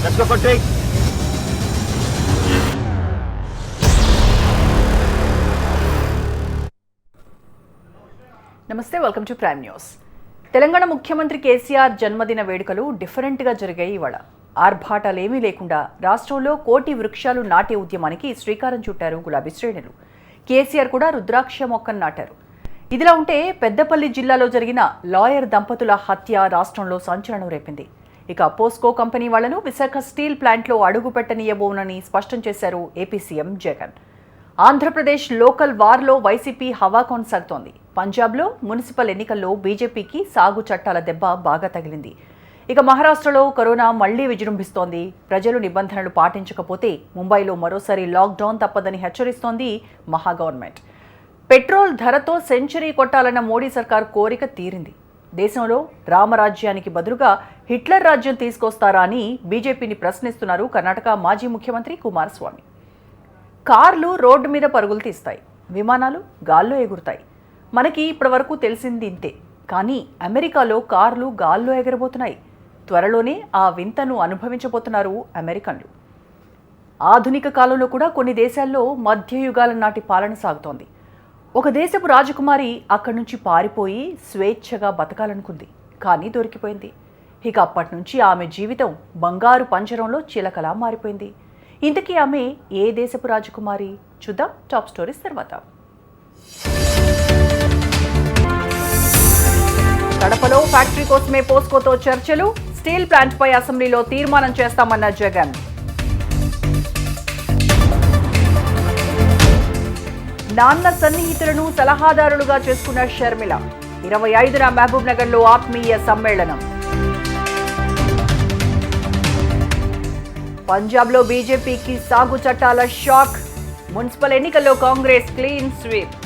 Let's go for take. నమస్తే, welcome to prime news. Telangana ముఖ్యమంత్రి కేసీఆర్ జన్మదిన వేడుకలు డిఫరెంట్గా జరిగాయి. ఇవాళ ఆర్భాటాలేమీ లేకుండా రాష్ట్రంలో కోటి వృక్షాలు నాటే ఉద్యమానికి శ్రీకారం చుట్టారు గులాబీ శ్రేణులు. కేసీఆర్ కూడా రుద్రాక్ష మొక్కను నాటారు. ఇదిలా ఉంటే పెద్దపల్లి జిల్లాలో జరిగిన లాయర్ దంపతుల హత్య రాష్ట్రంలో సంచలనం రేపింది. ఇక పోస్కో కంపెనీ వాళ్లను విశాఖ స్టీల్ ప్లాంట్లో అడుగు పెట్టనీయబోనని స్పష్టం చేశారు AP CM Jagan. Andhra Pradesh local వార్లో వైసీపీ హవా కొనసాగుతోంది. పంజాబ్లో మున్సిపల్ ఎన్నికల్లో బీజేపీకి సాగు చట్టాల దెబ్బ బాగా తగిలింది. ఇక మహారాష్ట్రలో కరోనా మళ్లీ విజృంభిస్తోంది. ప్రజలు నిబంధనలు పాటించకపోతే ముంబైలో మరోసారి లాక్డౌన్ తప్పదని హెచ్చరిస్తోంది మహా గవర్నమెంట్. పెట్రోల్ ధరతో సెంచరీ కొట్టాలన్న మోడీ సర్కార్ కోరిక తీరింది. దేశంలో రామరాజ్యానికి బదులుగా హిట్లర్ రాజ్యం తీసుకొస్తారా అని బీజేపీని ప్రశ్నిస్తున్నారు కర్ణాటక మాజీ ముఖ్యమంత్రి కుమారస్వామి. కార్లు రోడ్డు మీద పరుగులు తీస్తాయి, విమానాలు గాల్లో ఎగురుతాయి. మనకి ఇప్పటివరకు తెలిసింది ఇంతే. కానీ అమెరికాలో కార్లు గాల్లో ఎగరబోతున్నాయి. త్వరలోనే ఆ వింతను అనుభవించబోతున్నారు అమెరికన్లు. ఆధునిక కాలంలో కూడా కొన్ని దేశాల్లో మధ్యయుగాల నాటి పాలన సాగుతోంది. ఒక దేశపు రాజకుమారి అక్కడి నుంచి పారిపోయి స్వేచ్ఛగా బతకాలనుకుంది, కానీ దొరికిపోయింది. ఇక అప్పటి నుంచి ఆమె జీవితం బంగారు పంజరంలో చిలకలా మారిపోయింది. ఇంతకీ ఆమె ఏ దేశపు రాజకుమారి? చూద్దాం టాప్ స్టోరీస్ తర్వాత. కడపలో ఫ్యాక్టరీ కోసమే పోస్కోతో చర్చలు, స్టీల్ ప్లాంట్ పై అసెంబ్లీలో తీర్మానం చేస్తామన్న జగన్. నాన్న సన్నిహితులను సలహాదారులుగా చేసుకున్న షర్మిల. 25న మహబూబ్ నగర్ లో ఆత్మీయ సమ్మేళనం. పంజాబ్లో బీజేపీకి సాగు చట్టాల షాక్. మున్సిపల్ ఎన్నికల్లో కాంగ్రెస్ క్లీన్ స్వీప్.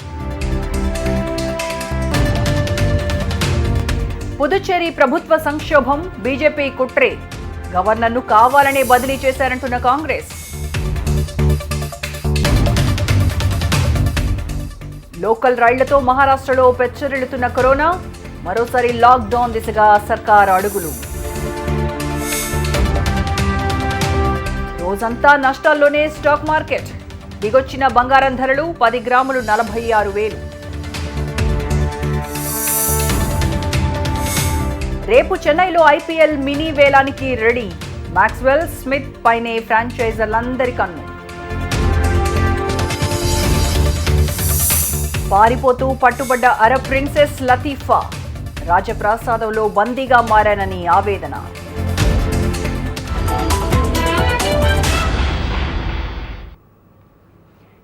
పుదుచ్చేరి ప్రభుత్వ సంక్షోభం, బీజేపీ కుట్రే. గవర్నర్ను కావాలనే బదిలీ చేశారంటున్న కాంగ్రెస్. లోకల్ రైళ్లతో మహారాష్ట్రలో పెచ్చరిల్లుతున్న కరోనా. మరోసారి లాక్డౌన్ దిశగా సర్కార్ అడుగులు. రోజంతా నష్టాల్లోనే స్టాక్ మార్కెట్. దిగొచ్చిన బంగారం ధరలు 10 గ్రాములు 46,000. రేపు చెన్నైలో ఐపీఎల్ మినీ వేలానికి రెడీ. మాక్స్వెల్, స్మిత్ పైనే ఫ్రాంచైజర్లందరి కన్ను. పారిపోతూ పట్టుబడ్డ అరబ్ ప్రిన్సెస్ లతీఫా. రాజప్రాసాదంలో బందీగా మారానని ఆవేదన.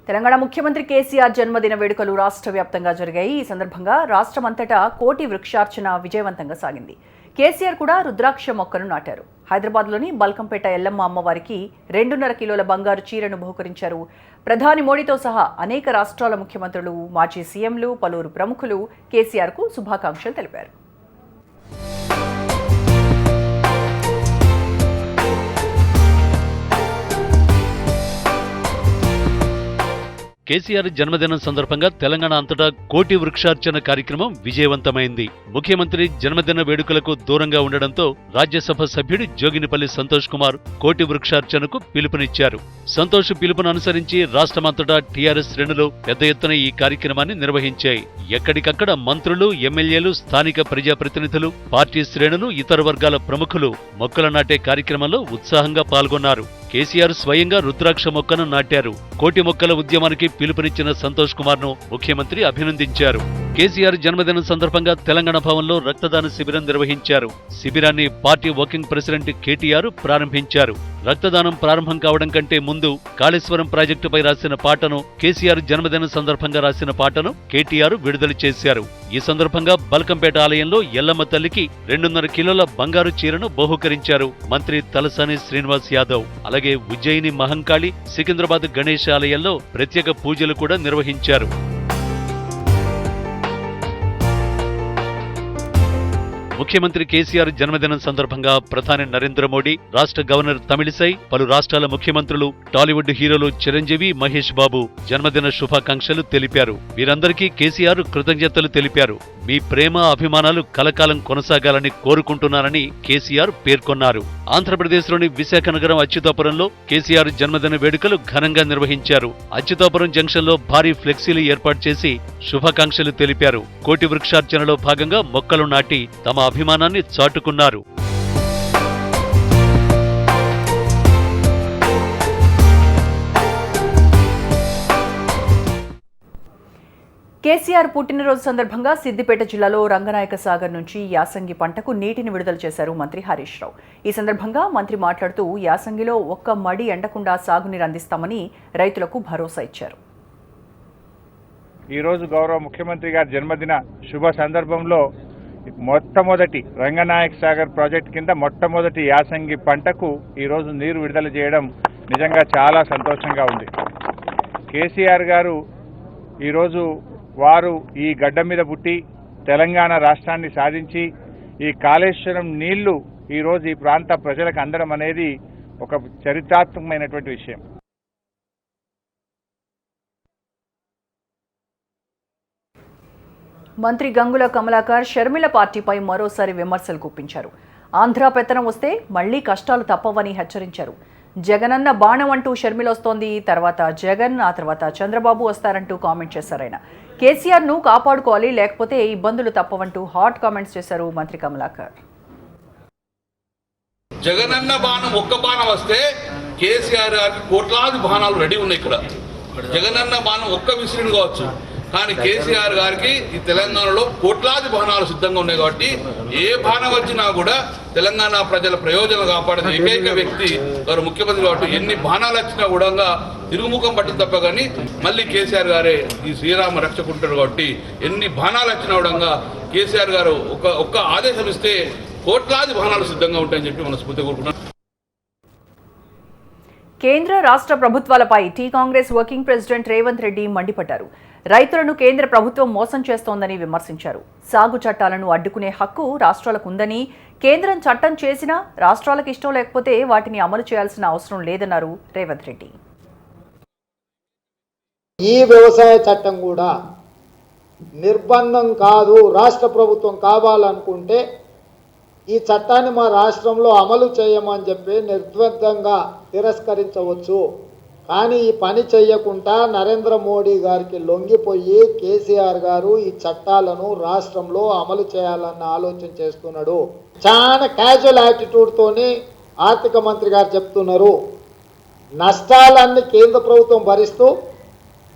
తెలంగాణ ముఖ్యమంత్రి కేసీఆర్ జన్మదిన వేడుకలు రాష్ట్ర వ్యాప్తంగా జరిగాయి. ఈ సందర్భంగా రాష్ట్రమంతటా కోటి వృక్షార్చన విజయవంతంగా సాగింది. కేసీఆర్ కూడా రుద్రాక్ష మొక్కను నాటారు. హైదరాబాద్లోని బల్కంపేట ఎల్లమ్మ అమ్మవారికి 2.5 కిలోల బంగారు చీరను బహుకరించారు. ప్రధాని మోడీతో సహా అనేక రాష్ట్రాల ముఖ్యమంత్రులు, మాజీ సీఎంలు, పలువురు ప్రముఖులు కేసీఆర్కు శుభాకాంక్షలు తెలిపారు. కేసీఆర్ జన్మదినం సందర్భంగా తెలంగాణ అంతటా కోటి వృక్షార్చన కార్యక్రమం విజయవంతమైంది. ముఖ్యమంత్రి జన్మదిన వేడుకలకు దూరంగా ఉండడంతో రాజ్యసభ సభ్యుడు జోగినిపల్లి సంతోష్ కుమార్ కోటి వృక్షార్చనకు పిలుపునిచ్చారు. సంతోష్ పిలుపును అనుసరించి రాష్ట్రమంతటా టీఆర్ఎస్ శ్రేణులు పెద్ద ఎత్తున ఈ కార్యక్రమాన్ని నిర్వహించాయి. ఎక్కడికక్కడ మంత్రులు, ఎమ్మెల్యేలు, స్థానిక ప్రజాప్రతినిధులు, పార్టీ శ్రేణులు, ఇతర వర్గాల ప్రముఖులు మొక్కలు నాటే కార్యక్రమంలో ఉత్సాహంగా పాల్గొన్నారు. కేసీఆర్ స్వయంగా రుద్రాక్ష మొక్కను నాటారు. కోటి మొక్కల ఉద్యమానికి పిలుపునిచ్చిన సంతోష్ కుమార్ ను ముఖ్యమంత్రి అభినందించారు. కేసీఆర్ జన్మదినం సందర్భంగా తెలంగాణ భవన్లో రక్తదాన శిబిరం నిర్వహించారు. శిబిరాన్ని పార్టీ వర్కింగ్ ప్రెసిడెంట్ కేటీఆర్ ప్రారంభించారు. రక్తదానం ప్రారంభం కావడం కంటే ముందు కాళేశ్వరం ప్రాజెక్టుపై రాసిన పాటను, కేసీఆర్ జన్మదినం సందర్భంగా రాసిన పాటను కేటీఆర్ విడుదల చేశారు. ఈ సందర్భంగా బల్కంపేట ఆలయంలో ఎల్లమ్మ తల్లికి 2.5 కిలోల బంగారు చీరను బహూకరించారు మంత్రి తలసాని శ్రీనివాస్ యాదవ్. అలాగే ఉజ్జయిని మహంకాళి, సికింద్రాబాద్ గణేష్ ఆలయాల్లో ప్రత్యేక పూజలు కూడా నిర్వహించారు. ముఖ్యమంత్రి కేసీఆర్ జన్మదినం సందర్భంగా ప్రధాని నరేంద్ర మోడీ, రాష్ట్ర గవర్నర్ తమిళిసై, పలు రాష్ట్రాల ముఖ్యమంత్రులు, టాలీవుడ్ హీరోలు చిరంజీవి, మహేష్ బాబు జన్మదిన శుభాకాంక్షలు తెలిపారు. వీరందరికీ కేసీఆర్ కృతజ్ఞతలు తెలిపారు. మీ ప్రేమ అభిమానాలు కలకాలం కొనసాగాలని కోరుకుంటున్నారని కేసీఆర్ పేర్కొన్నారు. ఆంధ్రప్రదేశ్లోని విశాఖ నగరం అచ్యుతాపురంలో కేసీఆర్ జన్మదిన వేడుకలు ఘనంగా నిర్వహించారు. అచ్యుతాపురం జంక్షన్లో భారీ ఫ్లెక్సీలు ఏర్పాటు చేసి శుభాకాంక్షలు తెలిపారు. కోటి వృక్షార్చనలో భాగంగా మొక్కలు నాటి తమ అభిమానాన్ని చాటుకున్నారు. కేసీఆర్ పుట్టినరోజు సందర్భంగా సిద్దిపేట జిల్లాలో రంగనాయక సాగర్ నుంచి యాసంగి పంటకు నీటిని విడుదల చేశారు మంత్రి హరీష్ రావు. ఈ సందర్భంగా మంత్రి మాట్లాడుతూ యాసంగిలో ఒక్క మడి ఎండకుండా సాగునీరు అందిస్తామని రైతులకు భరోసా ఇచ్చారు. ఈరోజు గౌరవ ముఖ్యమంత్రి గారి జన్మదిన శుభ సందర్భంలో మొట్టమొదటి రంగనాయక సాగర్ ప్రాజెక్ట్ కింద మొట్టమొదటి యాసంగి పంటకు ఈరోజు నీరు విడుదల చేయడం నిజంగా చాలా సంతోషంగా ఉంది. కేసీఆర్ గారు ఈరోజు వారు ఈ గడ్డ మీద పుట్టి తెలంగాణ రాష్ట్రాన్ని సాధించి ఈ కాళేశ్వరం నీళ్లు ఈరోజు ఈ ప్రాంత ప్రజలకు అందడం అనేది ఒక చరిత్రాత్మకమైనటువంటి విషయం. మంత్రి గంగుల కమలాకర్ షర్మిల పార్టీపై మరోసారి విమర్శలు గుప్పించారు. ఆంధ్ర పెత్తనం వస్తే మళ్లీ కష్టాలు తప్పవని హెచ్చరించారు. జగనన్న బాణం అంటూ షర్మిల వస్తోంది, తర్వాత జగన్, ఆ తర్వాత చంద్రబాబు వస్తారంటూ కామెంట్ చేశారు ఆయన. కేసీఆర్ ను కాపాడుకోవాలి, లేకపోతే ఇబ్బందులు తప్పవంటూ హాట్ కామెంట్స్ చేశారు మంత్రి కమలాకర్. జగనన్న బాణం ఒక్క బాణం వస్తే కేసీఆర్ గారికి కోట్లాది బాణాలు రెడీ ఉన్నాయి. ఇక్కడ జగనన్న బాణం ఒక్క విసిరిని కావచ్చు, కానీ కేసీఆర్ గారికి ఈ తెలంగాణలో కోట్లాది బాణాలు సిద్ధంగా ఉన్నాయి. కాబట్టి ఏ బాణం వచ్చినా కూడా తెలంగాణ ప్రజల ప్రయోజనం కాపాడిన ఏకైక వ్యక్తి గారు ముఖ్యమంత్రి. కాబట్టి ఎన్ని బాణాలు వచ్చినా కూడా తిరుగుముఖం పట్టి తప్ప కానీ మళ్ళీ కేసీఆర్ గారే ఈ శ్రీరామ రక్షకుంటారు. కాబట్టి ఎన్ని బాణాలు వచ్చినా కూడా కేసీఆర్ గారు ఒక్క ఆదేశం ఇస్తే కోట్లాది బాణాలు సిద్ధంగా ఉంటాయని చెప్పి మనస్ఫూర్తిగా కోరుకుంటున్నాను. కేంద్ర రాష్ట్ర ప్రభుత్వాలపై T Congress working president Revanth Reddy మండిపడ్డారు. రైతులను కేంద్ర ప్రభుత్వం మోసం చేస్తోందని విమర్శించారు. సాగు చట్టాలను అడ్డుకునే హక్కు రాష్ట్రాలకు ఉందని, కేంద్రం చట్టం చేసినా రాష్ట్రాలకు ఇష్టం లేకపోతే వాటిని అమలు చేయాల్సిన అవసరం లేదన్నారు రేవంత్ రెడ్డి. ఈ వ్యవసాయ చట్టం కూడా నిర్బంధం కాదు. రాష్ట్ర ప్రభుత్వం కావాలనుకుంటే ఈ చట్టాన్ని మా రాష్ట్రంలో అమలు చేయమని చెప్పి నిర్ద్వందంగా తిరస్కరించవచ్చు. కానీ ఈ పని చేయకుండా నరేంద్ర మోడీ గారికి లొంగిపోయి కేసీఆర్ గారు ఈ చట్టాలను రాష్ట్రంలో అమలు చేయాలన్న ఆలోచన చేస్తున్నాడు. చాలా క్యాజువల్ యాటిట్యూడ్తోని ఆర్థిక మంత్రి గారు చెప్తున్నారు. నష్టాలన్నీ కేంద్ర ప్రభుత్వం భరిస్తూ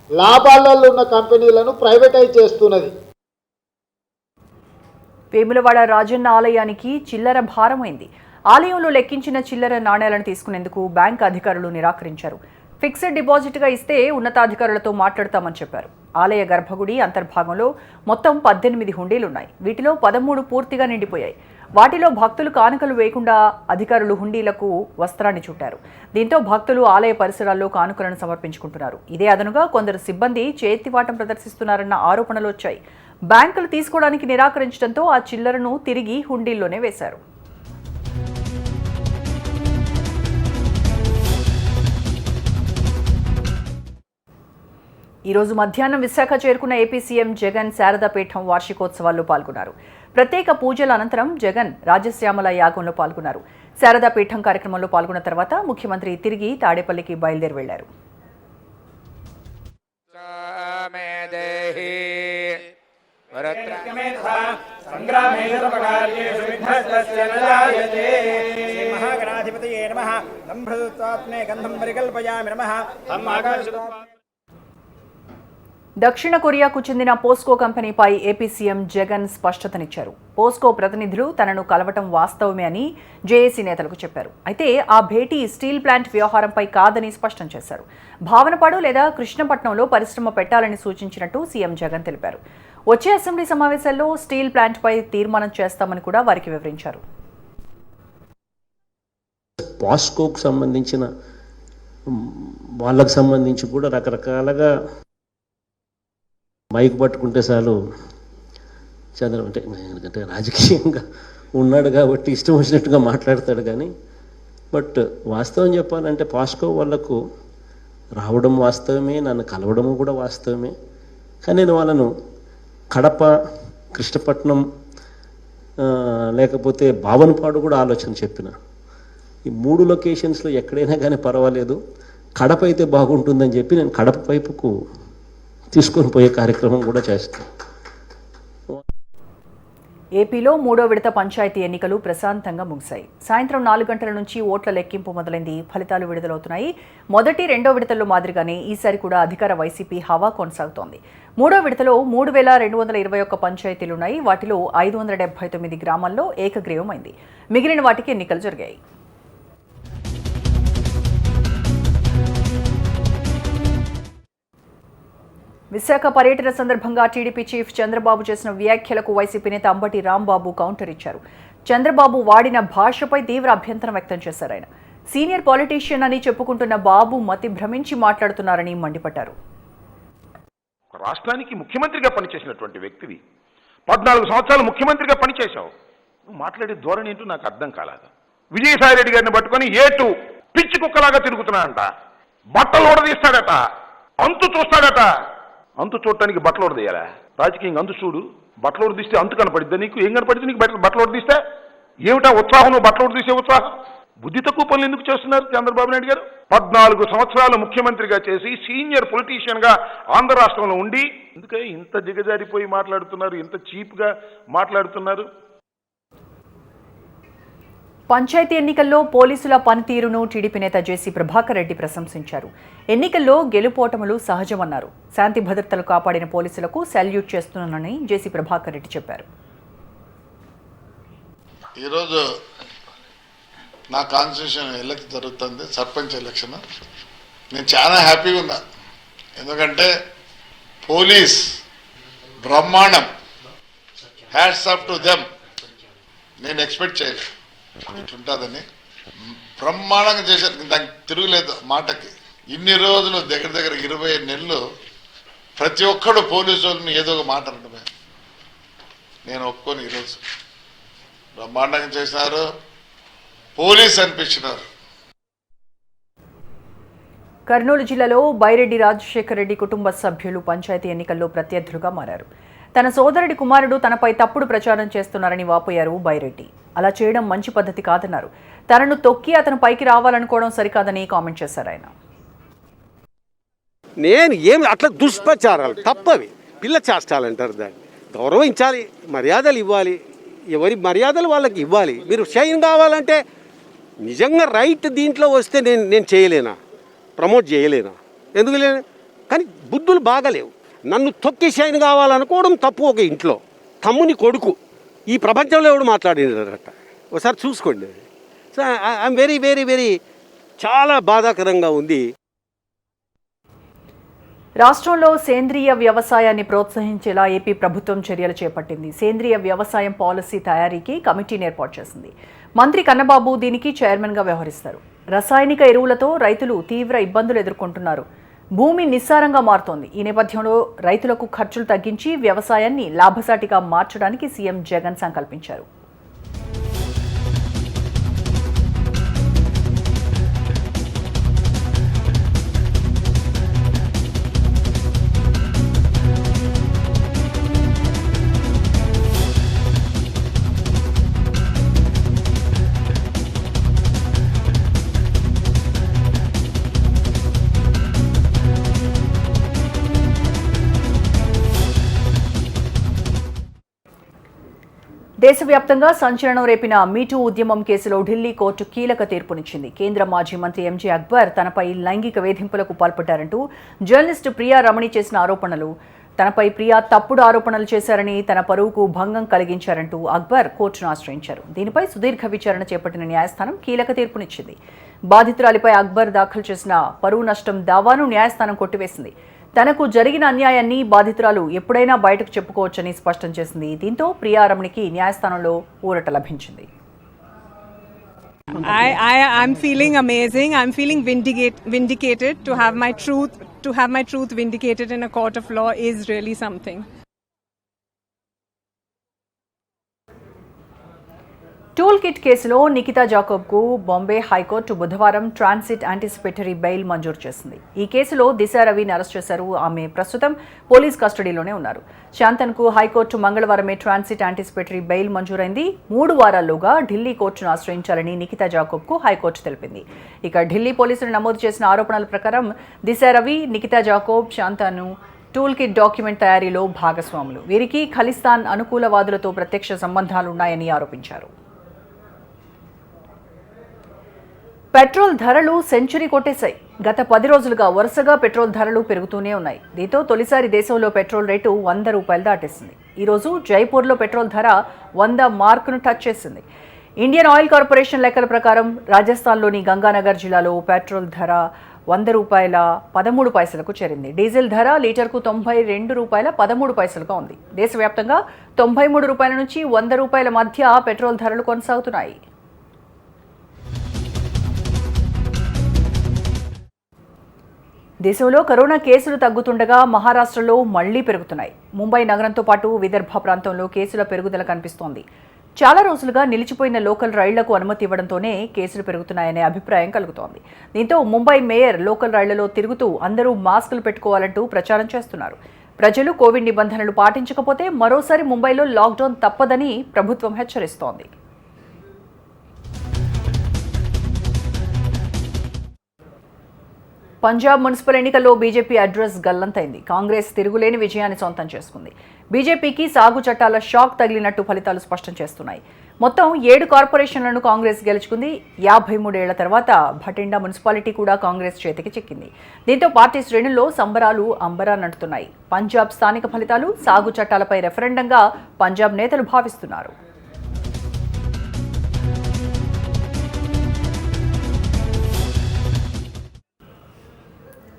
లాభాలలో ఉన్న కంపెనీలను ప్రైవేటైజ్ చేస్తున్నది. వేములవాడ రాజన్న ఆలయానికి చిల్లర భారమైంది. ఆలయంలో లెక్కించిన చిల్లర నాణేలను తీసుకునేందుకు బ్యాంక్ అధికారులు నిరాకరించారు. ఫిక్స్డ్ డిపాజిట్గా ఇస్తే ఉన్నతాధికారులతో మాట్లాడతామని చెప్పారు. ఆలయ గర్భగుడి అంతర్భాగంలో మొత్తం 18 హుండీలున్నాయి. వీటిలో 13 పూర్తిగా నిండిపోయాయి. వాటిలో భక్తులు కానుకలు వేయకుండా అధికారులు హుండీలకు వస్త్రాన్ని చుట్టారు. దీంతో భక్తులు ఆలయ పరిసరాల్లో కానుకలను సమర్పించుకుంటున్నారు. ఇదే అదనుగా కొందరు సిబ్బంది చేతివాటం ప్రదర్శిస్తున్నారన్న ఆరోపణలు వచ్చాయి. బ్యాంకులు తీసుకోవడానికి నిరాకరించడంతో ఆ చిల్లరను తిరిగి హుండీల్లోనే వేశారు. ఈరోజు మధ్యాహ్నం విశాఖ చేరుకున్న ఏపీ సీఎం జగన్ శారదాపీఠం వార్షికోత్సవాల్లో పాల్గొన్నారు. ప్రత్యేక పూజల అనంతరం జగన్ రాజశ్యామల యాగంలో పాల్గొన్నారు. శారదాపీఠం కార్యక్రమంలో పాల్గొన్న తర్వాత ముఖ్యమంత్రి తిరిగి తాడేపల్లికి బయలుదేరి వెళ్లారు. దక్షిణ కొరియాకు చెందిన పోస్కో కంపెనీపై ఏపీ సీఎం జగన్ స్పష్టతనిచ్చారు. పోస్కో ప్రతినిధులు తనను కలవటం వాస్తవమే అని జేఏసీ నేతలకు చెప్పారు. అయితే ఆ భేటీ స్టీల్ ప్లాంట్ వ్యవహారంపై కాదని స్పష్టం చేశారు. భావనపాడు లేదా కృష్ణపట్నంలో పరిశ్రమ పెట్టాలని సూచించినట్టు సీఎం జగన్ తెలిపారు. వచ్చే అసెంబ్లీ సమావేశాల్లో స్టీల్ ప్లాంట్పై తీర్మానం చేస్తామని కూడా వారికి వివరించారు. పాస్కోకు సంబంధించిన వాళ్ళకు సంబంధించి కూడా రకరకాలుగా మైక్ పట్టుకుంటే చాలు ఎందుకంటే రాజకీయంగా ఉన్నాడు కాబట్టి ఇష్టం వచ్చినట్టుగా మాట్లాడతాడు కానీ, బట్ వాస్తవం చెప్పాలంటే పాస్కో వాళ్ళకు రావడం వాస్తవమే, నన్ను కలవడము కూడా వాస్తవమే. కానీ నేను వాళ్ళను కడప, కృష్ణపట్నం, లేకపోతే భావనపాడు కూడా ఆలోచన చెప్పిన. ఈ 3 లొకేషన్స్లో ఎక్కడైనా కానీ పర్వాలేదు, కడప అయితే బాగుంటుందని చెప్పి నేను కడప వైపుకు తీసుకొని పోయే కార్యక్రమం కూడా చేస్తాను. ఏపీలో 3వ విడత పంచాయతీ ఎన్నికలు ప్రశాంతంగా ముగిశాయి. సాయంత్రం 4 గంటల నుంచి ఓట్ల లెక్కింపు మొదలైంది. ఫలితాలు విడుదలవుతున్నాయి. మొదటి, రెండో విడతల్లో మాదిరిగానే ఈసారి కూడా అధికార వైసీపీ హవా కొనసాగుతోంది. 3వ విడతలో 3,221 పంచాయతీలున్నాయి. వాటిలో 579 గ్రామాల్లో ఏకగ్రీవమైంది. మిగిలిన వాటికి ఎన్నికలు జరిగాయి. విశాఖ పర్యటన సందర్భంగా టీడీపీ చీఫ్ చంద్రబాబు చేసిన వ్యాఖ్యలకు వైసీపీ నేత అంబటి రాంబాబు కౌంటర్ ఇచ్చారు. చంద్రబాబు వాడిన భాషపై తీవ్ర అభ్యంతరం వ్యక్తం చేశారు. ఆయన సీనియర్ పాలిటీషియన్ అని చెప్పుకుంటున్న బాబు మతి భ్రమించి మాట్లాడుతున్నారని మండిపడ్డారు. రాష్ట్రానికి ముఖ్యమంత్రిగా పనిచేసినటువంటి వ్యక్తివి, 14 సంవత్సరాలు ముఖ్యమంత్రిగా పనిచేశావు. నువ్వు మాట్లాడే ధోరణి ఏంటో నాకు అర్థం కాలేదు. విజయసాయి రెడ్డి గారిని పట్టుకొని ఏటు పిచ్చి కుక్కలాగా తిరుగుతున్నాడంట. బట్టలు ఓడదీస్తాడట, అంతు చూస్తాడట. అంతు చూడటానికి బట్టలు ఓడదీయాలా? రాజకీయంగా అంతు చూడు. బట్టలు ఓడదీస్తే అంతు కనపడిద్దా నీకు? ఏం కనపడిద్ది నీకు? బట్టలు ఓడదీస్తే ఏమిటా ఉత్సాహం? నువ్వు బట్టలు ఓడదీసే ఉత్సాహం? బుద్ధి తక్కువ పనులు ఎందుకు చేస్తున్నారు చంద్రబాబు నాయుడు గారు? 14 సంవత్సరాలు ముఖ్యమంత్రిగా చేసి సీనియర్ పొలిటీషియన్ గా ఆంధ్ర రాష్ట్రంలో ఉండి ఎందుకే ఇంత దిగజారిపోయి మాట్లాడుతున్నారు? ఇంత చీప్ గా మాట్లాడుతున్నారు? పంచాయతీ ఎన్నికల్లో పోలీసుల పనితీరును టీడీపీ నేత జేసీ ప్రభాకర్ రెడ్డి ప్రశంసించారు. ఎన్నికల్లో గెలుపోటములు సహజమన్నారు. శాంతి భద్రతలు కాపాడిన పోలీసులకు సెల్యూట్ చేస్తున్నానని జేసీ ప్రభాకర్ రెడ్డి చెప్పారు. ఈరోజు నా కాన్స్టిట్యూషన్ ఎలక్షన్ జరుగుతుంది, సర్పంచ్ ఎలక్షన్. నేను చాలా హ్యాపీగా ఉన్నా, ఎందుకంటే పోలీస్ బ్రహ్మాండం. Hats off to them. నేను ఎక్స్పెక్ట్ చేయలేదు ఇట్లుంటుందని. బ్రహ్మాండంగా చేశారు, దానికి తిరుగులేదు మాటకి. ఇన్ని రోజులు దగ్గర దగ్గర 25 నెలలు ప్రతి ఒక్కడు పోలీసు వాళ్ళని ఏదో ఒక మాట అనడమే. నేను ఒప్పుకొని ఈరోజు బ్రహ్మాండంగా చేసినారు, పోలీస్ అనిపించినారు. కర్నూలు జిల్లాలో బైరెడ్డి రాజశేఖర రెడ్డి కుటుంబ సభ్యులు పంచాయతీ ఎన్నికల్లో ప్రత్యర్థులుగా మారారు. తన సోదరుడి కుమారుడు తనపై తప్పుడు ప్రచారం చేస్తున్నారని వాపోయారు బైరెడ్డి. అలా చేయడం మంచి పద్ధతి కాదన్నారు. తనను తొక్కి అతను పైకి రావాలనుకోవడం సరికాదని కామెంట్ చేశారు ఆయన. నేను ఏమి అట్లా దుష్ప్రచారాలు తప్పవి, పిల్ల చేష్టాలంటారు. దాన్ని గౌరవించాలి, మర్యాదలు ఇవ్వాలి, ఎవరి మర్యాదలు వాళ్ళకి ఇవ్వాలి. మీరు షైన్ కావాలంటే నిజంగా రైట్ దీంట్లో వస్తే నేను చేయలేనా, ప్రమోట్ చేయలేనా? ఎందుకు లేను? కానీ బుద్ధులు బాగలేవు. నన్ను తొక్కి షైన్ కావాలనుకోవడం తప్పు. ఒక ఇంట్లో తమ్ముని కొడుకు ఈ ప్రపంచంలో ఎవడు మాట్లాడినారట, ఒకసారి చూసుకోండి. So I'm very very very చాలా బాధాకరంగా ఉంది. రాష్ట్రంలో సేంద్రియ వ్యవసాయాన్ని ప్రోత్సహించేలా ఏపీ ప్రభుత్వం చర్యలు చేపట్టింది. సేంద్రియ వ్యవసాయం పాలసీ తయారీకి కమిటీని ఏర్పాటు చేసింది. మంత్రి కన్నబాబు దీనికి చైర్మన్గా వ్యవహరిస్తారు. రసాయనిక ఎరువులతో రైతులు తీవ్ర ఇబ్బందులు ఎదుర్కొంటున్నారు. భూమి నిస్సారంగా మారుతోంది. ఈ నేపథ్యంలో రైతులకు ఖర్చులు తగ్గించి వ్యవసాయాన్ని లాభసాటిగా మార్చడానికి సీఎం జగన్ సంకల్పించారు. దేశవ్యాప్తంగా సంచలనం రేపిన మీటూ ఉద్యమం కేసులో ఢిల్లీ కోర్టు కీలక తీర్పునిచ్చింది. కేంద్ర మాజీ మంత్రి ఎంజే అక్బర్ తనపై లైంగిక వేధింపులకు పాల్పడ్డారంటూ జర్నలిస్టు ప్రియా రమణి చేసిన ఆరోపణలు, తనపై ప్రియా తప్పుడు ఆరోపణలు చేశారని, తన పరువుకు భంగం కలిగించారంటూ అక్బర్ కోర్టును ఆశ్రయించారు. దీనిపై సుదీర్ఘ విచారణ చేపట్టిన న్యాయస్థానం కీలక తీర్పునిచ్చింది. బాధితురాలిపై అక్బర్ దాఖలు చేసిన పరువు నష్టం దావాను న్యాయస్థానం కొట్టివేసింది. తనకు జరిగిన అన్యాయాన్ని బాధితురాలు ఎప్పుడైనా బయటకు చెప్పుకోవచ్చని స్పష్టం చేసింది. దీంతో ప్రియా రమణికి న్యాయస్థానంలో ఊరట లభించింది. I'm feeling amazing. I'm feeling vindicated. To have my truth vindicated in a court of law is really something. Tool kit కేసులో నికితా జాకోబ్కు బాంబే హైకోర్టు బుధవారం ట్రాన్సిట్ యాంటిసిపేటరీ బెయిల్ మంజూరు చేసింది. ఈ కేసులో దిశా రవిని అరెస్ట్ చేశారు. ఆమె ప్రస్తుతం పోలీస్ కస్టడీలోనే ఉన్నారు. శాంతన్కు హైకోర్టు మంగళవారమే ట్రాన్సిట్ యాంటిసిపేటరీ బెయిల్ మంజూరైంది. 3 వారాల్లోగా ఢిల్లీ కోర్టును ఆశ్రయించాలని నికితా జాకోబ్కు హైకోర్టు తెలిపింది. ఇక ఢిల్లీ పోలీసులు నమోదు చేసిన ఆరోపణల ప్రకారం Disha Ravi, Nikita Jacob, Shantanu toolkit document తయారీలో భాగస్వాములు. వీరికి ఖలిస్తాన్ అనుకూలవాదులతో ప్రత్యక్ష సంబంధాలున్నాయని ఆరోపించారు. పెట్రోల్ ధరలు సెంచరీ కొట్టేశాయి. గత 10 రోజులుగా వరుసగా పెట్రోల్ ధరలు పెరుగుతూనే ఉన్నాయి. దీంతో తొలిసారి దేశంలో పెట్రోల్ రేటు 100 రూపాయలు దాటేసింది. ఈరోజు జైపూర్లో పెట్రోల్ ధర 100 మార్కును టచ్ చేసింది. ఇండియన్ ఆయిల్ కార్పొరేషన్ లెక్కల ప్రకారం రాజస్థాన్లోని గంగానగర్ జిల్లాలో పెట్రోల్ ధర 100 రూపాయల 13 పైసలకు చేరింది. డీజిల్ ధర లీటర్కు 92 రూపాయల 13 పైసలుగా ఉంది. దేశవ్యాప్తంగా 93 రూపాయల నుంచి 100 రూపాయల మధ్య పెట్రోల్ ధరలు కొనసాగుతున్నాయి. దేశంలో కరోనా కేసులు తగ్గుతుండగా మహారాష్ట్రలో మళ్లీ పెరుగుతున్నాయి. ముంబై నగరంతో పాటు విదర్భ ప్రాంతంలో కేసుల పెరుగుదల కనిపిస్తోంది. చాలా రోజులుగా నిలిచిపోయిన లోకల్ రైళ్లకు అనుమతి ఇవ్వడంతోనే కేసులు పెరుగుతున్నాయనే అభిప్రాయం కలుగుతోంది. దీంతో ముంబై మేయర్ లోకల్ రైళ్లలో తిరుగుతూ అందరూ మాస్కులు పెట్టుకోవాలంటూ ప్రచారం చేస్తున్నారు. ప్రజలు కోవిడ్ నిబంధనలు పాటించకపోతే మరోసారి ముంబైలో లాక్డౌన్ తప్పదని ప్రభుత్వం హెచ్చరిస్తోంది. పంజాబ్ మున్సిపల్ ఎన్నికల్లో బీజేపీ అడ్రస్ గల్లంతైంది. కాంగ్రెస్ తిరుగులేని విజయాన్ని సొంతం చేసుకుంది. బీజేపీకి సాగు చట్టాల షాక్ తగిలినట్టు ఫలితాలు స్పష్టం చేస్తున్నాయి. మొత్తం 7 కార్పొరేషన్లను కాంగ్రెస్ గెలుచుకుంది. 53 ఏళ్ల తర్వాత భటిండా మున్సిపాలిటీ కూడా కాంగ్రెస్ చేతికి చిక్కింది. దీంతో పార్టీ శ్రేణుల్లో సంబరాలు అంబరాన్నంటున్నాయి. పంజాబ్ స్థానిక ఫలితాలు సాగు చట్టాలపై రెఫరెండంగా పంజాబ్ నేతలు భావిస్తున్నారు.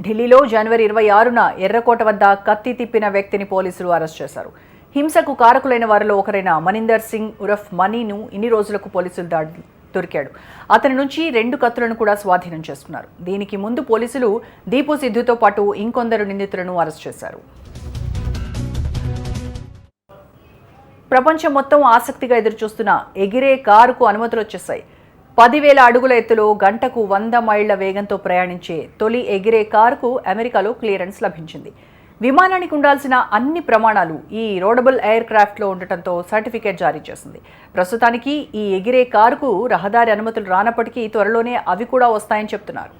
ఢిల్లీలో జనవరి 26న ఎర్రకోట వద్ద కత్తి తిప్పిన వ్యక్తిని పోలీసులు అరెస్ట్ చేశారు. హింసకు కారకులైన వారిలో ఒకరైన మనిందర్ సింగ్ ఉరఫ్ మనీను ఇన్ని రోజులకు పోలీసులు దొరికాడు. అతని నుంచి 2 కత్తులను కూడా స్వాధీనం చేసుకున్నారు. దీనికి ముందు పోలీసులు దీపు సిద్ధుతో పాటు ఇంకొందరు నిందితులను అరెస్ట్ చేశారు. ప్రపంచం మొత్తం ఆసక్తిగా ఎదురుచూస్తున్న ఎగిరే కారుకు అనుమతులు వచ్చేశాయి. 10,000 అడుగుల ఎత్తులో గంటకు 100 మైళ్ల వేగంతో ప్రయాణించే తొలి ఎగిరే కారుకు అమెరికాలో క్లియరెన్స్ లభించింది. విమానానికి ఉండాల్సిన అన్ని ప్రమాణాలు ఈ రోడబుల్ ఎయిర్ క్రాఫ్ట్లో ఉండటంతో సర్టిఫికేట్ జారీ చేసింది. ప్రస్తుతానికి ఈ ఎగిరే కారుకు రహదారి అనుమతులు రానప్పటికీ త్వరలోనే అవి కూడా వస్తాయని చెప్తున్నారు.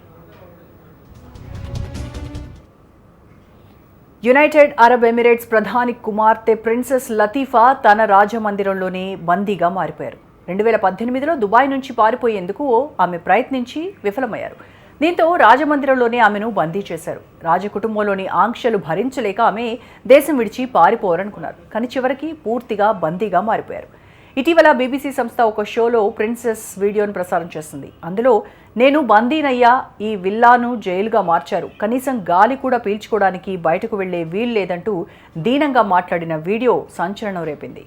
యునైటెడ్ అరబ్ ఎమిరేట్స్ ప్రధాని కుమార్తె ప్రిన్సెస్ లతీఫా తన రాజమందిరంలోనే బందీగా మారిపోయారు. 2018లో దుబాయ్ నుంచి పారిపోయేందుకు ఆమె ప్రయత్నించి విఫలమయ్యారు. దీంతో రాజమందిరంలోనే ఆమెను బందీ చేశారు. రాజకుటుంబంలోని ఆంక్షలు భరించలేక ఆమె దేశం విడిచి పారిపోవాలనుకున్నారు. కానీ చివరికి పూర్తిగా బందీగా మారిపోయారు. ఇటీవల బీబీసీ సంస్థ ఒక షోలో ప్రిన్సెస్ వీడియోను ప్రసారం చేస్తుంది. అందులో నేను బందీనయ్యా, ఈ విల్లాను జైలుగా మార్చారు, కనీసం గాలి కూడా పీల్చుకోవడానికి బయటకు వెళ్లే వీలు లేదంటూ దీనంగా మాట్లాడిన వీడియో సంచలనం రేపింది.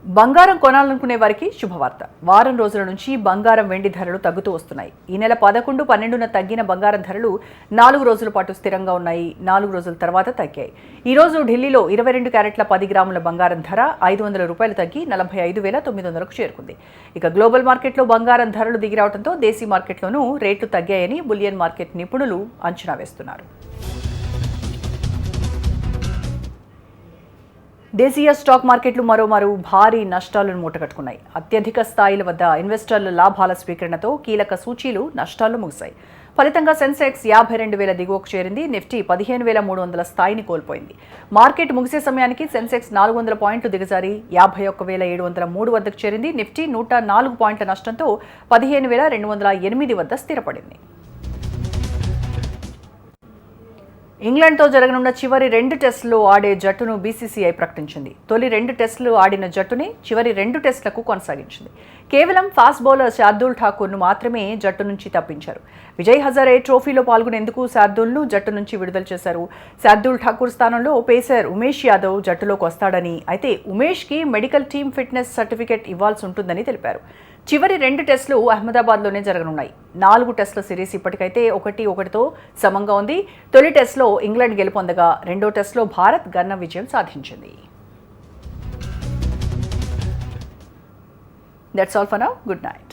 బంగారం కొనాలనుకునే వారికి శుభవార్త. వారం రోజుల నుంచి బంగారం, వెండి ధరలు తగ్గుతూ వస్తున్నాయి. ఈ నెల 11, 12న తగ్గిన బంగారం ధరలు 4 రోజుల పాటు స్థిరంగా ఉన్నాయి. 4 రోజుల తర్వాత తగ్గాయి. ఈ రోజు ఢిల్లీలో 22 క్యారెట్ల 10 గ్రాముల బంగారం ధర 500 రూపాయలు తగ్గి 45,900కు చేరుకుంది. ఇక గ్లోబల్ మార్కెట్లో బంగారం ధరలు దిగిరావడంతో దేశీ మార్కెట్లోనూ రేట్లు తగ్గాయని బులియన్ మార్కెట్ నిపుణులు అంచనా వేస్తున్నారు. దేశీయ స్టాక్ మార్కెట్లు మరోమారు భారీ నష్టాలను మూటగట్టుకున్నాయి. అత్యధిక స్థాయిల వద్ద ఇన్వెస్టర్ల లాభాల స్వీకరణతో కీలక సూచీలు నష్టాల్లో ముగిశాయి. ఫలితంగా సెన్సెక్స్ 52,000 దిగువకు చేరింది. నిఫ్టీ 15,300 స్థాయిని కోల్పోయింది. మార్కెట్ ముగిసే సమయానికి సెన్సెక్స్ 400 పాయింట్లు దిగజారి 51,703 వద్దకు చేరింది. నిఫ్టీ 104 పాయింట్ల నష్టంతో 15,208 వద్ద స్థిరపడింది. ఇంగ్లాండ్తో జరగనున్న చివరి 2 టెస్టులు ఆడే జట్టును బీసీసీఐ ప్రకటించింది. తొలి 2 టెస్టులు ఆడిన జట్టునే చివరి 2 టెస్టులకు కొనసాగించింది. కేవలం ఫాస్ట్ బౌలర్ శార్దూల్ ఠాకూర్ను మాత్రమే జట్టు నుంచి తప్పించారు. విజయ్ హజారే ట్రోఫీలో పాల్గొనేందుకు శార్దూల్ను జట్టు నుంచి విడుదల చేశారు. శార్దూల్ ఠాకూర్ స్థానంలో పేసర్ ఉమేష్ యాదవ్ జట్టులోకి వస్తాడని, అయితే ఉమేష్కి మెడికల్ టీమ్ ఫిట్నెస్ సర్టిఫికెట్ ఇవ్వాల్సి ఉంటుందని తెలిపారు. చివరి 2 టెస్టులు అహ్మదాబాద్లోనే జరగనున్నాయి. 4 టెస్టుల సిరీస్ ఇప్పటికైతే 1-1తో సమంగా ఉంది. తొలి టెస్టులో ఇంగ్లాండ్ గెలుపొందగా 2వ టెస్టులో భారత్ ఘన విజయం సాధించింది. That's all for now. Good night.